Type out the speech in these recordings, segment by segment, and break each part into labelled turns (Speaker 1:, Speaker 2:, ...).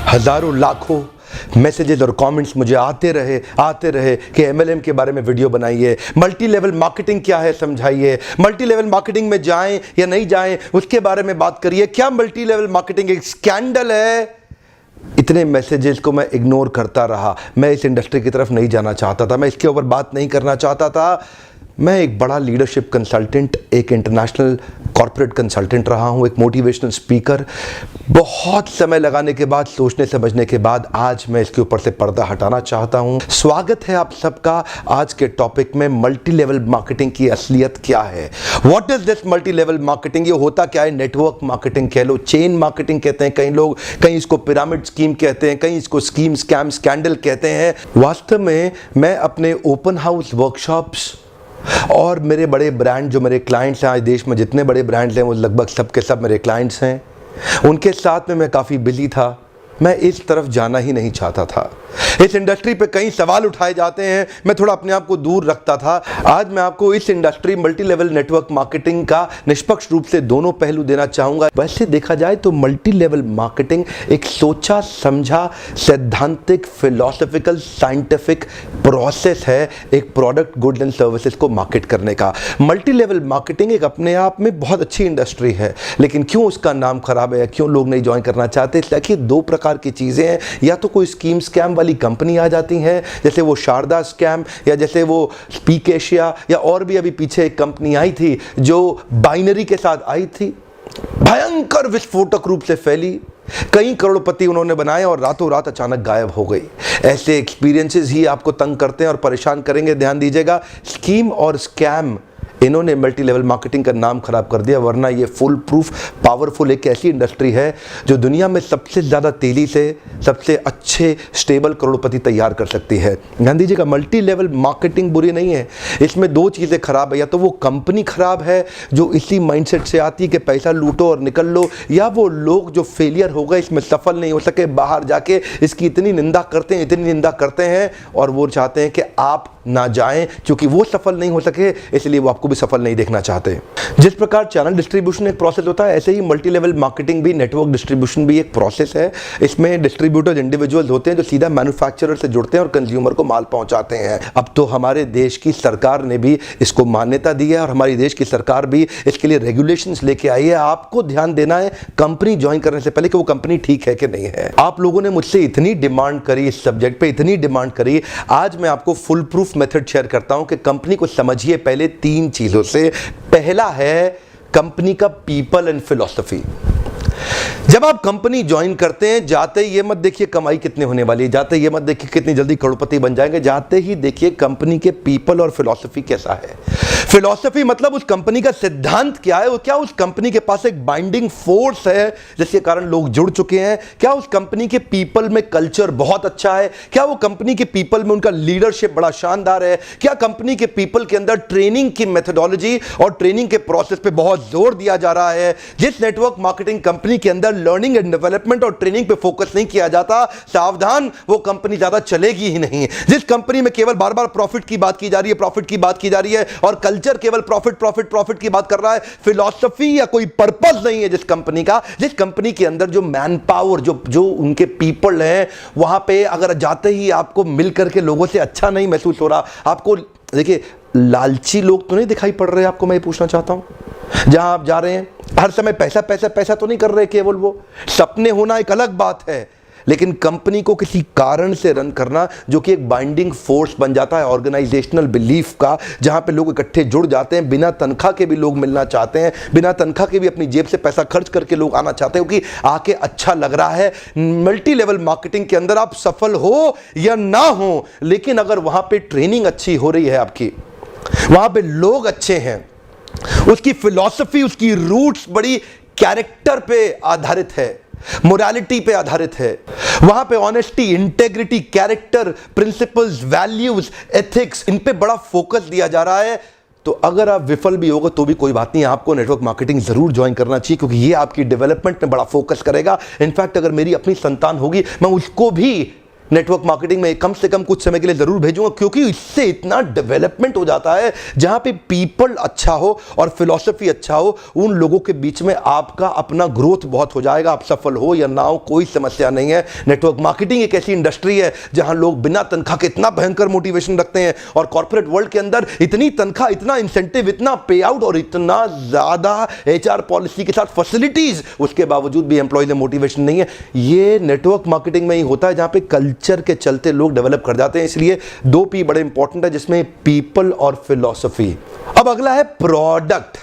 Speaker 1: हज़ारों लाखों मैसेजेस और कमेंट्स मुझे आते रहे कि एमएलएम के बारे में वीडियो बनाइए, मल्टी लेवल मार्केटिंग क्या है समझाइए, मल्टी लेवल मार्केटिंग में जाएं या नहीं जाएं उसके बारे में बात करिए, क्या मल्टी लेवल मार्केटिंग एक स्कैंडल है। इतने मैसेजेस को मैं इग्नोर करता रहा। मैं इस इंडस्ट्री की तरफ नहीं जाना चाहता था, मैं इसके ऊपर बात नहीं करना चाहता था। मैं एक बड़ा लीडरशिप कंसल्टेंट, एक इंटरनेशनल कॉर्पोरेट कंसल्टेंट रहा हूं, एक मोटिवेशनल स्पीकर। बहुत समय लगाने के बाद, सोचने समझने के बाद आज मैं इसके ऊपर से पर्दा हटाना चाहता हूं। स्वागत है आप सबका आज के टॉपिक में, मल्टी लेवल मार्केटिंग की असलियत क्या है। What is this multi level marketing? ये होता क्या है? नेटवर्क मार्केटिंग कह लो, चेन मार्केटिंग कहते हैं कई लोग, कहीं इसको पिरामिड स्कीम कहते हैं, कहीं इसको स्कीम स्कैम स्कैंडल कहते हैं। वास्तव में मैं अपने ओपन हाउस वर्कशॉप्स और मेरे बड़े ब्रांड जो मेरे क्लाइंट्स हैं, आज देश में जितने बड़े ब्रांड्स हैं वो लगभग सब के सब मेरे क्लाइंट्स हैं, उनके साथ में मैं काफ़ी बिजी था। मैं इस तरफ जाना ही नहीं चाहता था। इस इंडस्ट्री पे कई सवाल उठाए जाते हैं, मैं थोड़ा अपने आप को दूर रखता था। आज मैं आपको इस industry multi level network marketing का निष्पक्ष रूप से दोनों पहलू देना चाहूँगा। वैसे देखा जाए तो मल्टी लेवल मार्केटिंग एक सोचा समझा सैद्धांतिक फिलोसॉफिकल साइंटिफिक प्रोसेस है एक प्रोडक्ट गुड्स एंड सर्विसेज को मार्केट करने का। मल्टी लेवल मार्केटिंग एक अपने आप में बहुत अच्छी इंडस्ट्री है, लेकिन क्यों उसका नाम खराब है, क्यों लोग नहीं ज्वाइन करना चाहते? देखिए, दो प्रकार की चीजें हैं। या तो कोई स्कीम स्कैम वाली कंपनी आ जाती है, जैसे वो शारदा स्कैम या जैसे वो स्पीक एशिया, या और भी अभी पीछे एक कंपनी आई थी जो बाइनरी के साथ आई थी, भयंकर विस्फोटक रूप से फैली, कई करोड़पति उन्होंने बनाए और रातों रात अचानक गायब हो गई। ऐसे एक्सपीरियंसेस ही आपको तंग करते हैं और परेशान करेंगे। ध्यान दीजिएगा, स्कीम और स्कैम इन्होंने मल्टी लेवल मार्केटिंग का नाम खराब कर दिया, वरना ये फुल प्रूफ पावरफुल एक ऐसी इंडस्ट्री है जो दुनिया में सबसे ज़्यादा तेजी से सबसे अच्छे स्टेबल करोड़पति तैयार कर सकती है। ध्यान दीजिएगा, मल्टी लेवल मार्केटिंग बुरी नहीं है, इसमें दो चीज़ें खराब है। या तो वो कंपनी खराब है जो इसी माइंडसेट से आती है कि पैसा लूटो और निकल लो, या वो लोग जो फेलियर हो गए, इसमें सफल नहीं हो सके, बाहर जाके इसकी इतनी निंदा करते हैं और वो चाहते हैं कि आप ना जाएं, क्योंकि वो सफल नहीं हो सके इसलिए वो आपको भी सफल नहीं देखना चाहते। जिस प्रकार चैनल डिस्ट्रीब्यूशन एक प्रोसेस होता है, ऐसे ही मल्टी लेवल मार्केटिंग भी, नेटवर्क डिस्ट्रीब्यूशन भी एक प्रोसेस है। इसमें डिस्ट्रीब्यूटर्स इंडिविजुअल्स होते हैं जो सीधा मैन्युफैक्चरर से जुड़ते हैं और कंज्यूमर को माल पहुंचाते हैं। अब तो हमारे देश की सरकार ने भी इसको मान्यता दी है और हमारी देश की सरकार भी इसके लिए रेगुलेशंस लेके आई है। आपको ध्यान देना है कंपनी ज्वाइन करने से पहले कि वो कंपनी ठीक है कि नहीं है। आप लोगों ने मुझसे इतनी डिमांड करी, इस सब्जेक्ट पे इतनी डिमांड करी, आज मैं आपको फुल प्रूफ मेथड शेयर करता हूं कि कंपनी को समझिए पहले तीन चीजों से। पहला है कंपनी का पीपल एंड फिलॉसफी। जब आप कंपनी ज्वाइन करते हैं, जाते ही ये मत देखिए कमाई कितने होने वाली है, जाते ही ये मत देखिए कितनी जल्दी करोड़पति बन जाएंगे, जाते ही देखिए कंपनी के पीपल और फिलॉसफी कैसा है। फिलॉसफी मतलब उस कंपनी का सिद्धांत क्या है, क्या उस कंपनी के पास एक बाइंडिंग फोर्स है जिसके कारण लोग जुड़ चुके हैं, क्या उस कंपनी के पीपल में कल्चर बहुत अच्छा है, क्या वो कंपनी के पीपल में उनका लीडरशिप बड़ा शानदार है, क्या कंपनी के पीपल के अंदर ट्रेनिंग की मेथोडोलॉजी और ट्रेनिंग के प्रोसेस पे बहुत जोर दिया जा रहा है। जिस नेटवर्क मार्केटिंग कंपनी के अंदर लर्निंग एंड डेवलपमेंट और ट्रेनिंग पे फोकस नहीं किया जाता, सावधान, वो कंपनी ज्यादा चलेगी ही नहीं। जिस कंपनी में केवल बार बार प्रॉफिट की बात की जा रही है, प्रॉफिट की बात की जा रही है और कल्चर केवल प्रॉफिट प्रॉफिट प्रॉफिट की बात कर रहा है, फिलॉसफी या कोई पर्पस नहीं है जिस कंपनी का, जिस कंपनी के अंदर जो मैन पावर, जो उनके पीपल हैं, वहां पे अगर जाते ही आपको मिल करके लोगों से अच्छा नहीं महसूस हो रहा, आपको देखिए लालची लोग तो नहीं दिखाई पड़ रहे आपको, मैं ये पूछना चाहता हूं। जहां आप जा रहे हैं हर समय पैसा पैसा पैसा तो नहीं कर रहे केवल, वो सपने होना एक अलग बात है, लेकिन कंपनी को किसी कारण से रन करना जो कि एक बाइंडिंग फोर्स बन जाता है ऑर्गेनाइजेशनल बिलीफ का, जहां पे लोग इकट्ठे जुड़ जाते हैं, बिना तनख्वाह के भी लोग मिलना चाहते हैं, बिना तनख्वाह के भी अपनी जेब से पैसा खर्च करके लोग आना चाहते हैं क्योंकि आके अच्छा लग रहा है। मल्टी लेवल मार्केटिंग के अंदर आप सफल हो या ना हो, लेकिन अगर वहां पे ट्रेनिंग अच्छी हो रही है आपकी, वहां पे लोग अच्छे हैं, उसकी फिलॉसफी, उसकी रूट्स बड़ी कैरेक्टर पे आधारित है, मोरालिटी पे आधारित है, वहां पे honesty, integrity, character, principles, values, ethics, इन पे बड़ा फोकस दिया जा रहा है, तो अगर आप विफल भी होगा तो भी कोई बात नहीं, आपको नेटवर्क मार्केटिंग जरूर ज्वाइन करना चाहिए क्योंकि ये आपकी डेवलपमेंट में बड़ा फोकस करेगा। इनफैक्ट अगर मेरी अपनी संतान होगी, मैं उसको भी नेटवर्क मार्केटिंग में कम से कम कुछ समय के लिए जरूर भेजूंगा, क्योंकि इससे इतना डेवलपमेंट हो जाता है जहां पे पीपल अच्छा हो और फिलॉसफी अच्छा हो, उन लोगों के बीच में आपका अपना ग्रोथ बहुत हो जाएगा। आप सफल हो या ना हो कोई समस्या नहीं है। नेटवर्क मार्केटिंग एक ऐसी इंडस्ट्री है जहां लोग बिना तनख्वाह के इतना भयंकर मोटिवेशन रखते हैं, और कॉर्पोरेट वर्ल्ड के अंदर इतनी तनख्वाह, इतना इंसेंटिव, इतना पे आउट और इतना ज्यादा एचआर पॉलिसी के साथ फैसिलिटीज, उसके बावजूद भी एम्प्लॉय में मोटिवेशन नहीं है। ये नेटवर्क मार्केटिंग में ही होता है, जहां पे कल्चर के चलते लोग डेवलप कर जाते हैं। इसलिए 2 P बड़े इंपॉर्टेंट है, जिसमें पीपल और फिलॉसफी। अब अगला है प्रोडक्ट।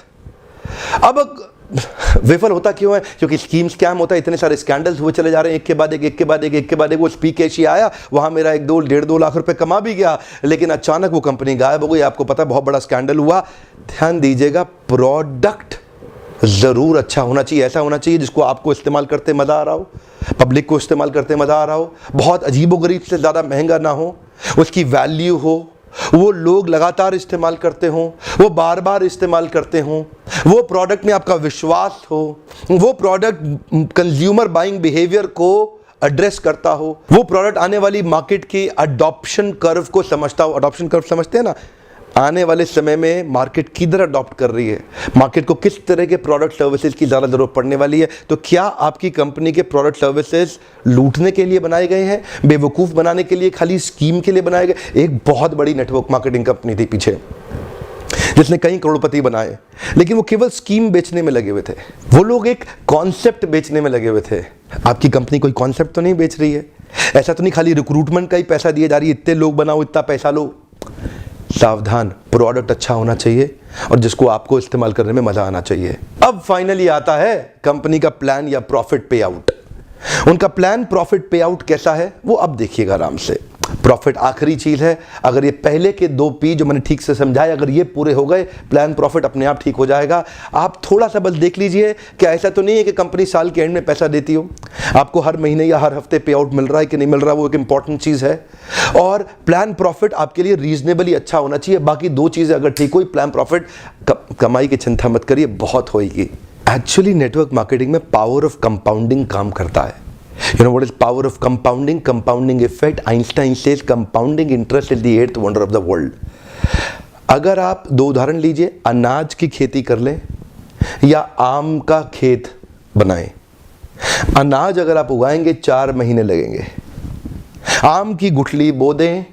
Speaker 1: अब विफल होता क्यों है? क्योंकि स्कीम स्कैम होता है, इतने सारे स्कैंडल्स हुए चले जा रहे हैं, एक के बाद एक, एक के बाद एक, एक के बाद एक। वो स्पीक एशिया आया, वहां मेरा 1-2 लाख रुपए कमा भी गया, लेकिन अचानक वो कंपनी गायब हो गई। आपको पता है बहुत बड़ा स्कैंडल हुआ। ध्यान दीजिएगा, प्रोडक्ट जरूर अच्छा होना चाहिए, ऐसा होना चाहिए जिसको आपको इस्तेमाल करते मजा आ रहा हो, पब्लिक को इस्तेमाल करते मजा आ रहा हो, बहुत अजीबोगरीब से ज्यादा महंगा ना हो, उसकी वैल्यू हो, वो लोग लगातार इस्तेमाल करते हों, वो बार बार इस्तेमाल करते हों, वो प्रोडक्ट में आपका विश्वास हो, वो प्रोडक्ट कंज्यूमर बाइंग बिहेवियर को एड्रेस करता हो, वो प्रोडक्ट आने वाली मार्केट की अडॉप्शन कर्व को समझता हो। अडॉप्शन कर्व समझते हैं ना? आने वाले समय में मार्केट किधर अडॉप्ट कर रही है, मार्केट को किस तरह के प्रोडक्ट सर्विसेज की ज़्यादा ज़रूरत पड़ने वाली है। तो क्या आपकी कंपनी के प्रोडक्ट सर्विसेज लूटने के लिए बनाए गए हैं, बेवकूफ़ बनाने के लिए, खाली स्कीम के लिए बनाए गए? एक बहुत बड़ी नेटवर्क मार्केटिंग कंपनी थी पीछे, जिसने कई करोड़पति बनाए, लेकिन वो केवल स्कीम बेचने में लगे हुए थे। वो लोग एक कॉन्सेप्ट बेचने में लगे हुए थे। आपकी कंपनी कोई कॉन्सेप्ट तो नहीं बेच रही है, ऐसा तो नहीं खाली रिक्रूटमेंट का ही पैसा दिया जा रही है, इतने लोग बनाओ, इतना पैसा लो। सावधान, प्रोडक्ट अच्छा होना चाहिए और जिसको आपको इस्तेमाल करने में मजा आना चाहिए। अब फाइनली आता है कंपनी का प्लान या प्रॉफिट पे आउट। उनका प्लान प्रॉफिट पे आउट कैसा है वो अब देखिएगा आराम से। प्रॉफिट आखिरी चीज है। अगर ये पहले के 2 P जो मैंने ठीक से समझाए, अगर ये पूरे हो गए, प्लान प्रॉफिट अपने आप ठीक हो जाएगा। आप थोड़ा सा बस देख लीजिए कि ऐसा तो नहीं है कि कंपनी साल के एंड में पैसा देती हो, आपको हर महीने या हर हफ्ते पे आउट मिल रहा है कि नहीं मिल रहा, वो एक इंपॉर्टेंट चीज है। और प्लान प्रॉफिट आपके लिए रीजनेबली अच्छा होना चाहिए। बाकी 2 चीजें अगर ठीक हुई, प्लान प्रॉफिट, कमाई की चिंता मत करिए, बहुत होगी। एक्चुअली नेटवर्क मार्केटिंग में पावर ऑफ कंपाउंडिंग काम करता है। You know what is power of compounding? Compounding effect. Einstein says compounding interest is the 8th wonder of the world. अगर आप 2 उदाहरण लीजिए, अनाज की खेती कर लें या आम का खेत बनाएं। अनाज अगर आप उगाएंगे 4 महीने लगेंगे, आम की गुठली बो दें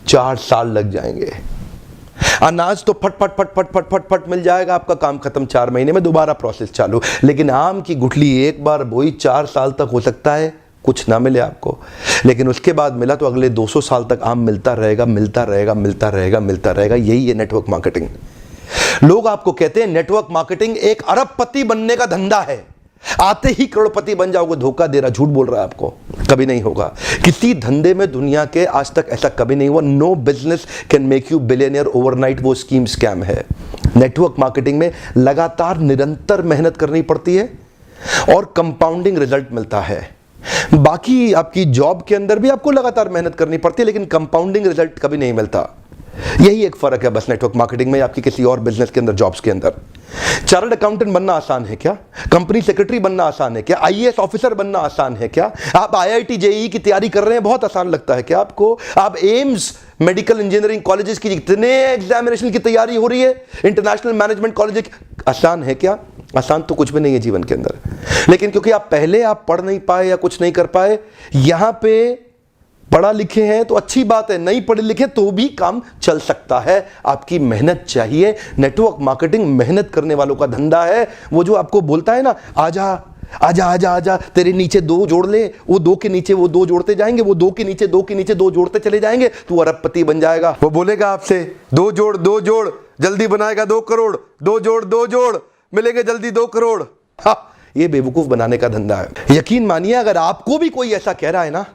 Speaker 1: 4 साल लग जाएंगे। अनाज तो फट फट फट फट फट फट फट मिल जाएगा, आपका काम खत्म, 4 महीने में दोबारा प्रोसेस चालू। लेकिन आम की गुठली एक बार बोई 4 साल तक हो सकता है कुछ ना मिले आपको, लेकिन उसके बाद मिला तो अगले 200 साल तक आम मिलता रहेगा, मिलता रहेगा, मिलता रहेगा, मिलता रहेगा। यही है नेटवर्क मार्केटिंग। लोग आपको कहते हैं नेटवर्क मार्केटिंग एक अरबपति बनने का धंधा है, आते ही करोड़पति बन जाओगे। धोखा दे रहा, झूठ बोल रहा है आपको, कभी नहीं होगा। किसी धंधे में दुनिया के आज तक ऐसा कभी नहीं हुआ। No business can make you billionaire overnight, वो स्कीम स्कैम है। नेटवर्क मार्केटिंग में लगातार निरंतर मेहनत करनी पड़ती है और कंपाउंडिंग रिजल्ट मिलता है। बाकी आपकी जॉब के अंदर भी आपको लगातार मेहनत करनी पड़ती है, लेकिन कंपाउंडिंग रिजल्ट कभी नहीं मिलता। यही एक फर्क है बस नेटवर्क मार्केटिंग में आपकी किसी और बिजनेस के अंदर, जॉब्स के अंदर। चार्टर्ड अकाउंटेंट बनना आसान है क्या? कंपनी सेक्रेटरी बनना आसान है क्या? IAS ऑफिसर बनना आसान है क्या? आप IIT JEE की तैयारी कर रहे हैं, बहुत आसान लगता है क्या आपको? आप एम्स मेडिकल इंजीनियरिंग कॉलेजेस की इतने एग्जामिनेशन की तैयारी हो रही है, इंटरनेशनल मैनेजमेंट कॉलेज, आसान है क्या? आसान तो कुछ भी नहीं है जीवन के अंदर। लेकिन क्योंकि आप पहले पढ़ नहीं पाए या कुछ नहीं कर पाए, यहां पे पढ़ा लिखे हैं तो अच्छी बात है, नहीं पढ़े लिखे तो भी काम चल सकता है। आपकी मेहनत चाहिए। नेटवर्क मार्केटिंग मेहनत करने वालों का धंधा है। वो जो आपको बोलता है ना, आजा आजा आजा आजा, तेरे नीचे 2 जोड़ ले, वो 2 के नीचे वो 2 जोड़ते जाएंगे, वो 2 के नीचे 2 के नीचे 2 जोड़ते चले जाएंगे, तू अरबपति बन जाएगा। वो बोलेगा आपसे 2 जोड़ 2 जोड़, जल्दी बनाएगा 2 करोड़, 2 जोड़ 2 जोड़, मिलेंगे जल्दी 2 करोड़। हाँ, ये बेवकूफ बनाने का धंधा है। यकीन मानिए, अगर आपको भी कोई ऐसा कह रहा है ना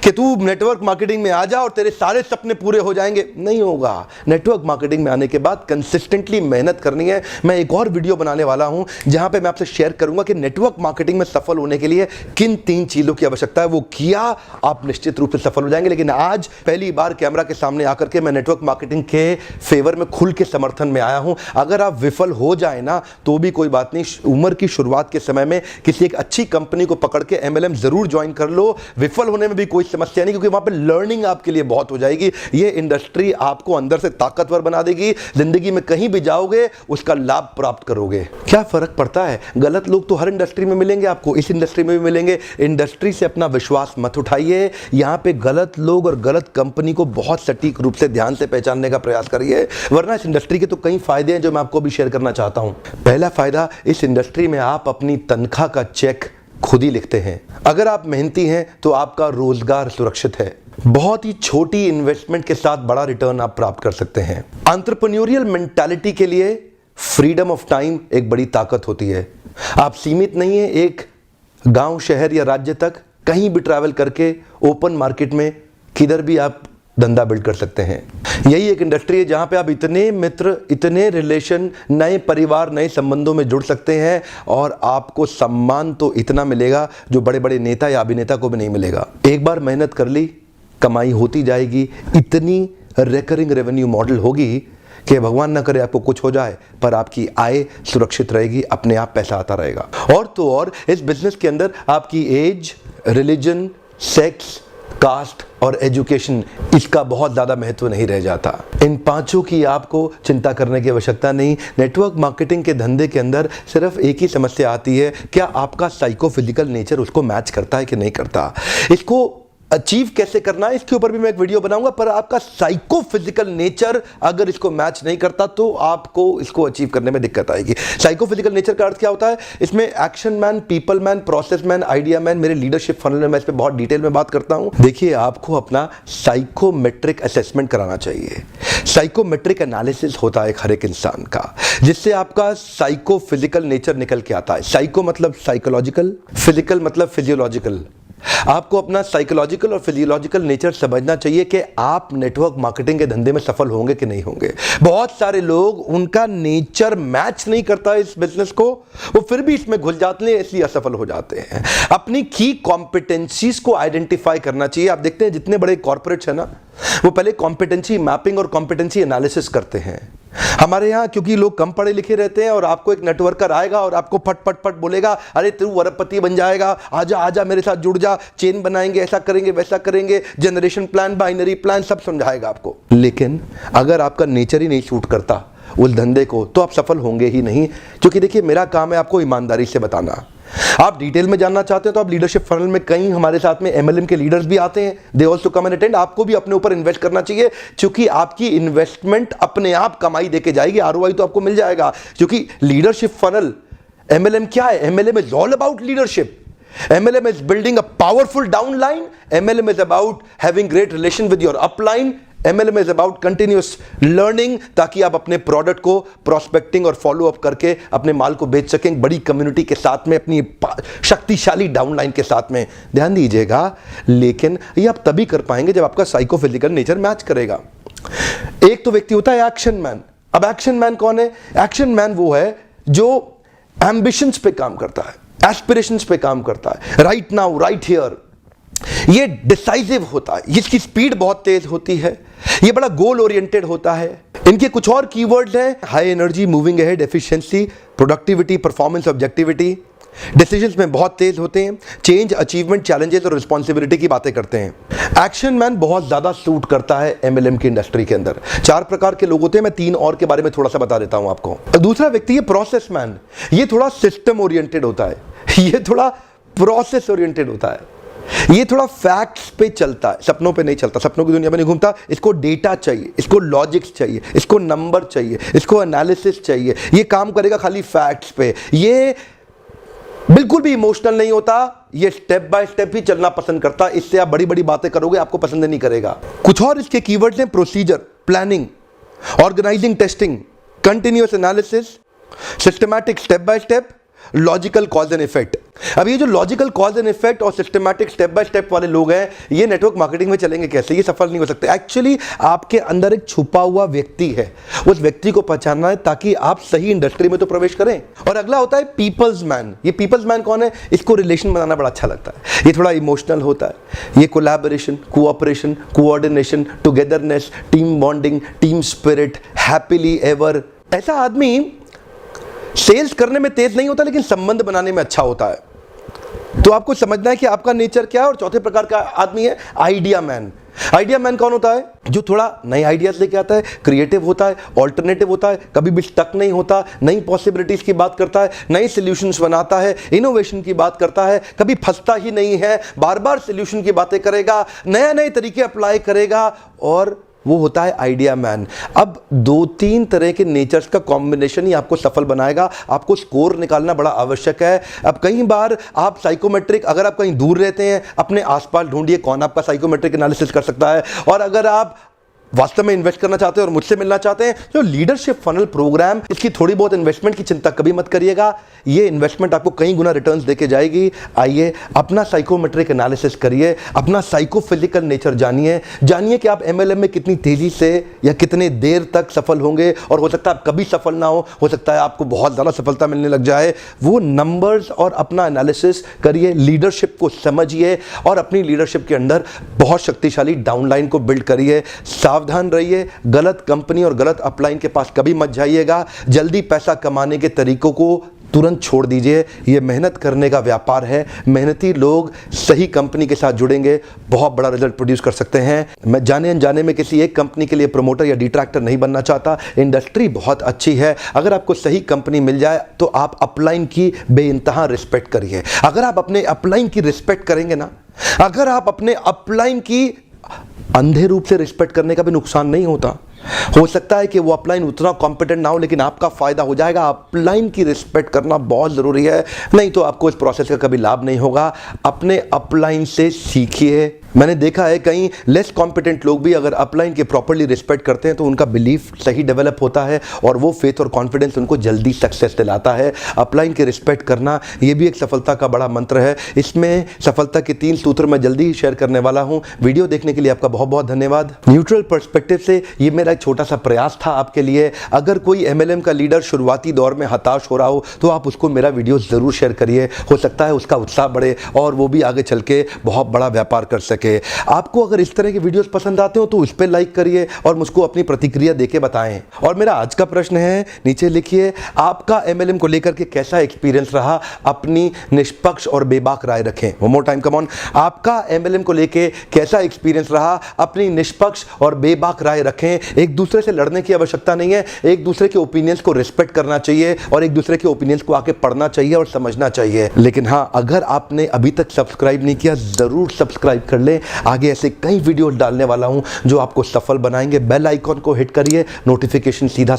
Speaker 1: कि तू नेटवर्क मार्केटिंग में आ जा और तेरे सारे सपने पूरे हो जाएंगे, नहीं होगा। नेटवर्क मार्केटिंग में आने के बाद कंसिस्टेंटली मेहनत करनी है। मैं एक और वीडियो बनाने वाला हूं जहां पे मैं आपसे शेयर करूंगा कि नेटवर्क मार्केटिंग में सफल होने के लिए किन 3 चीजों की आवश्यकता है। वो किया आप निश्चित रूप से सफल हो जाएंगे। लेकिन आज पहली बार कैमरा के सामने आकर के मैं नेटवर्क मार्केटिंग के फेवर में खुल के समर्थन में आया हूं। अगर आप विफल हो जाए ना तो भी कोई बात नहीं, उम्र की शुरुआत के समय में किसी एक अच्छी कंपनी को पकड़ के MLM जरूर ज्वाइन कर लो। विफल होने में भी भी कोई समस्या नहीं, क्योंकि वहां पे लर्निंग आपके लिए बहुत हो जाएगी। ये इंडस्ट्री आपको अंदर से ताकतवर बना देगी, जिंदगी में कहीं भी जाओगे उसका लाभ प्राप्त करोगे। क्या फर्क पड़ता है, गलत लोग तो हर इंडस्ट्री में मिलेंगे आपको, इस इंडस्ट्री में भी मिलेंगे। इंडस्ट्री से अपना विश्वास मत उठाइए, यहां पे गलत लोग और गलत कंपनी को बहुत सटीक रूप से ध्यान से पहचानने का प्रयास करिए, वरना इस इंडस्ट्री के तो कई फायदे हैं जो मैं आपको भी शेयर करना चाहता हूं। पहला फायदा, इस इंडस्ट्री में आप अपनी तनख्वाह का चेक खुद ही लिखते हैं। अगर आप मेहनती हैं तो आपका रोजगार सुरक्षित है। बहुत ही छोटी इन्वेस्टमेंट के साथ बड़ा रिटर्न आप प्राप्त कर सकते हैं। एंटरप्रेन्योरियल मेंटालिटी के लिए फ्रीडम ऑफ टाइम एक बड़ी ताकत होती है। आप सीमित नहीं है एक गांव, शहर या राज्य तक, कहीं भी ट्रैवल करके ओपन मार्केट में किधर भी आप धंधा बिल्ड कर सकते हैं। यही एक इंडस्ट्री है जहां पे आप इतने मित्र, इतने रिलेशन, नए परिवार, नए संबंधों में जुड़ सकते हैं और आपको सम्मान तो इतना मिलेगा जो बड़े बड़े नेता या अभिनेता को भी नहीं मिलेगा। एक बार मेहनत कर ली, कमाई होती जाएगी। इतनी रिकरिंग रेवेन्यू मॉडल होगी कि भगवान ना करे आपको कुछ हो जाए पर आपकी आय सुरक्षित रहेगी, अपने आप पैसा आता रहेगा। और तो और इस बिजनेस के अंदर आपकी एज, रिलीजन, सेक्स, कास्ट और एजुकेशन, इसका बहुत ज्यादा महत्व नहीं रह जाता। इन पांचों की आपको चिंता करने की आवश्यकता नहीं। नेटवर्क मार्केटिंग के धंधे के अंदर सिर्फ एक ही समस्या आती है, क्या आपका साइको फिजिकल नेचर उसको मैच करता है कि नहीं करता। इसको अचीव कैसे करना है इसके ऊपर भी मैं एक वीडियो बनाऊंगा, पर आपका साइको फिजिकल नेचर अगर इसको मैच नहीं करता तो आपको इसको अचीव करने में दिक्कत आएगी। साइको फिजिकल नेचर का अर्थ क्या होता है, इसमें action man, people man, process man, idea man, मेरे लीडरशिप फनल में मैं इस पर बहुत डिटेल में बात करता हूं। देखिए, आपको अपना साइकोमेट्रिक असेसमेंट कराना चाहिए। साइकोमेट्रिक एनालिसिस होता है हर एक इंसान का, जिससे आपका साइको फिजिकल नेचर निकल के आता है। साइको मतलब साइकोलॉजिकल, फिजिकल मतलब फिजियोलॉजिकल। आपको अपना साइकोलॉजिकल और फिजियोलॉजिकल नेचर समझना चाहिए कि आप नेटवर्क मार्केटिंग के धंधे में सफल होंगे कि नहीं होंगे। बहुत सारे लोग, उनका नेचर मैच नहीं करता इस बिजनेस को, वो फिर भी इसमें घुस जाते हैं, इसलिए असफल हो जाते हैं। अपनी की कॉम्पिटेंसीज को आइडेंटिफाई करना चाहिए। आप देखते हैं जितने बड़े कॉर्पोरेट्स हैं ना, वो पहले कॉम्पिटेंसी मैपिंग और कॉम्पिटेंसी एनालिसिस करते हैं। हमारे यहाँ क्योंकि लोग कम पढ़े लिखे रहते हैं और आपको एक नेटवर्कर आएगा और आपको फट फट फट बोलेगा, अरे तू अरबपति बन जाएगा, आजा आजा मेरे साथ जुड़ जा, चेन बनाएंगे, ऐसा करेंगे, वैसा करेंगे, जनरेशन प्लान, बाइनरी प्लान, सब समझाएगा आपको। लेकिन अगर आपका नेचर ही नहीं सूट करता उस धंधे को, तो आप सफल होंगे ही नहीं। क्योंकि देखिए, मेरा काम है आपको ईमानदारी से बताना। आप डिटेल में जानना चाहते हैं तो आप लीडरशिप फनल में, कई हमारे साथ में MLM के लीडर्स भी आते हैं, they also come and attend. आपको भी अपने ऊपर इन्वेस्ट करना चाहिए, क्योंकि आपकी इन्वेस्टमेंट अपने आप कमाई देके जाएगी, ROI तो आपको मिल जाएगा। क्योंकि लीडरशिप फनल, MLM क्या है, MLM is all about leadership. MLM is building a powerful downline. MLM is about having great relation with your upline. MLM is about continuous learning, ताकि आप अपने प्रोडक्ट को प्रोस्पेक्टिंग और फॉलो अप करके अपने माल को बेच सकें बड़ी कम्युनिटी के साथ में, अपनी शक्तिशाली डाउनलाइन के साथ में। ध्यान दीजिएगा, लेकिन ये आप तभी कर पाएंगे जब आपका साइको फिजिकल नेचर मैच करेगा। एक तो व्यक्ति होता है एक्शन मैन। अब एक्शन मैन कौन है? एक्शन मैन वो है जो एम्बिशंस पे काम करता है, एस्पिरेशंस पे काम करता है, राइट नाउ, राइट हियर। ये डिसाइसिव होता है, इसकी स्पीड बहुत तेज होती है, ये बड़ा गोल ओरिएंटेड होता है। इनके कुछ और कीवर्ड्स हैं, high energy, moving ahead, efficiency, productivity, performance, objectivity. Decisions में बहुत तेज होते हैं, चेंज, अचीवमेंट, चैलेंजेस और रिस्पॉन्सिबिलिटी की बातें करते हैं। एक्शन मैन बहुत ज्यादा सूट करता है MLM की इंडस्ट्री के अंदर। 4 प्रकार के लोग होते हैं, मैं 3 और के बारे में थोड़ा सा बता देता हूं आपको। दूसरा व्यक्ति है प्रोसेस मैन। ये थोड़ा सिस्टम ओरिएंटेड होता है, ये थोड़ा प्रोसेस ओरिएंटेड होता है, ये थोड़ा फैक्ट्स पे चलता है, सपनों पे नहीं चलता, सपनों की दुनिया में नहीं घूमता। इसको डेटा चाहिए, इसको लॉजिक्स चाहिए, इसको नंबर चाहिए, इसको एनालिसिस चाहिए। ये काम करेगा खाली फैक्ट्स पे। ये बिल्कुल भी इमोशनल नहीं होता, ये स्टेप बाय स्टेप ही चलना पसंद करता। इससे आप बड़ी बड़ी बातें करोगे, आपको पसंद नहीं करेगा। कुछ और इसके कीवर्ड्स हैं, procedure, planning, organising, testing, continuous analysis, systematic step by step, logical cause and effect. अब ये जो लॉजिकल कॉज एंड इफेक्ट और सिस्टमैटिक स्टेप बाय स्टेप वाले लोग हैं, ये नेटवर्क मार्केटिंग में चलेंगे कैसे? ये सफल नहीं हो सकते। एक्चुअली आपके अंदर एक छुपा हुआ व्यक्ति है, उस व्यक्ति को पहचानना है ताकि आप सही इंडस्ट्री में तो प्रवेश करें। और अगला होता है पीपल्स मैन। ये पीपल्स मैन कौन है? इसको रिलेशन बनाना बड़ा अच्छा लगता है, ये थोड़ा इमोशनल होता है, ये collaboration, cooperation, coordination, togetherness, team bonding, team spirit, happily ever. ऐसा आदमी सेल्स करने में तेज नहीं होता, लेकिन संबंध बनाने में अच्छा होता है। तो आपको समझना है कि आपका नेचर क्या है। और चौथे प्रकार का आदमी है आइडिया मैन। आइडिया मैन कौन होता है? जो थोड़ा नए आइडियाज लेके आता है, क्रिएटिव होता है, ऑल्टरनेटिव होता है, कभी भी स्टक नहीं होता, नई पॉसिबिलिटीज की बात करता है, नई सॉल्यूशंस बनाता है, इनोवेशन की बात करता है, कभी फंसता ही नहीं है, बार बार सॉल्यूशन की बातें करेगा, नए नए तरीके अप्लाई करेगा, और वो होता है आइडिया मैन। अब 2-3 तरह के नेचर्स का कॉम्बिनेशन ही आपको सफल बनाएगा। आपको स्कोर निकालना बड़ा आवश्यक है। अब कई बार आप साइकोमेट्रिक, अगर आप कहीं दूर रहते हैं, अपने आसपास ढूंढिए कौन आपका साइकोमेट्रिक एनालिसिस कर सकता है। और अगर आप वास्तव में इन्वेस्ट करना चाहते हैं और मुझसे मिलना चाहते हैं, तो लीडरशिप फनल प्रोग्राम, इसकी थोड़ी बहुत इन्वेस्टमेंट की चिंता कभी मत करिएगा। ये इन्वेस्टमेंट आपको कई गुना रिटर्न्स देके जाएगी। आइए अपना साइकोमेट्रिक एनालिसिस करिए, अपना साइकोफिजिकल नेचर जानिए कि आप एमएलएम में कितनी तेजी से या कितने देर तक सफल होंगे। और हो सकता है आप कभी सफल ना हो सकता है आपको बहुत ज़्यादा सफलता मिलने लग जाए। वो नंबर्स और अपना एनालिसिस करिए, लीडरशिप को समझिए और अपनी लीडरशिप के अंदर बहुत शक्तिशाली डाउनलाइन को बिल्ड करिए। सावधान रहिए, गलत कंपनी और गलत अपलाइन के पास कभी मत जाइएगा। जल्दी पैसा कमाने के तरीकों को तुरंत छोड़ दीजिए। यह मेहनत करने का व्यापार है। मेहनती लोग सही कंपनी के साथ जुड़ेंगे, बहुत बड़ा रिजल्ट प्रोड्यूस कर सकते हैं। मैं जाने अनजाने में किसी एक कंपनी के लिए प्रमोटर या डिट्रैक्टर नहीं बनना चाहता। इंडस्ट्री बहुत अच्छी है। अगर आपको सही कंपनी मिल जाए तो आप अपलाइन की बेइंतहा रिस्पेक्ट करिए। अगर आप अपने अपलाइन की रिस्पेक्ट करेंगे ना, अगर आप अपने अपलाइन की अंधे रूप से रिस्पेक्ट करने का भी नुकसान नहीं होता। हो सकता है कि वो अपलाइन उतना कॉम्पिटेंट ना हो, लेकिन आपका फायदा हो जाएगा। अपलाइन की रिस्पेक्ट करना बहुत जरूरी है, नहीं तो आपको इस प्रोसेस का कभी लाभ नहीं होगा। अपने अपलाइन से सीखिए। मैंने देखा है कई लेस कॉम्पिटेंट लोग भी अगर अपलाइन के प्रॉपर्ली रिस्पेक्ट करते हैं तो उनका बिलीफ सही डेवलप होता है और वो फेथ और कॉन्फिडेंस उनको जल्दी सक्सेस दिलाता है। अपलाइन के रिस्पेक्ट करना ये भी एक सफलता का बड़ा मंत्र है। इसमें सफलता के 3 सूत्र मैं जल्दी ही शेयर करने वाला हूं। वीडियो देखने के लिए आपका बहुत बहुत धन्यवाद। न्यूट्रल पर्सपेक्टिव से ये मेरा एक छोटा सा प्रयास था आपके लिए। अगर कोई एमएलएम का लीडर शुरुआती दौर में हताश हो रहा हो तो आप उसको मेरा वीडियो जरूर शेयर करिए। हो सकता है उसका उत्साह बढ़े और वो भी आगे चल के बहुत बड़ा व्यापार कर सके। आपको अगर इस तरह के वीडियोस पसंद आते हो तो उस पर लाइक करिए और मुझको अपनी प्रतिक्रिया देके बताएं। और मेरा आज का प्रश्न है, नीचे लिखिए, आपका एमएलएम को लेकर के कैसा एक्सपीरियंस रहा? अपनी निष्पक्ष और बेबाक राय रखें। One more time, come on. आपका एमएलएम को लेकर कैसा एक्सपीरियंस रहा? अपनी निष्पक्ष और बेबाक राय रखें। एक दूसरे से लड़ने की आवश्यकता नहीं है। एक दूसरे के ओपिनियंस को रिस्पेक्ट करना चाहिए और एक दूसरे के ओपिनियंस को आके पढ़ना चाहिए और समझना चाहिए। लेकिन हाँ, अगर आपने अभी तक सब्सक्राइब नहीं किया, जरूर सब्सक्राइब कर लें। आगे ऐसे कई वीडियो डालने वाला हूं जो आपको सफल बनाएंगे। बेल आइकॉन को हिट करिए, नोटिफिकेशन सीधा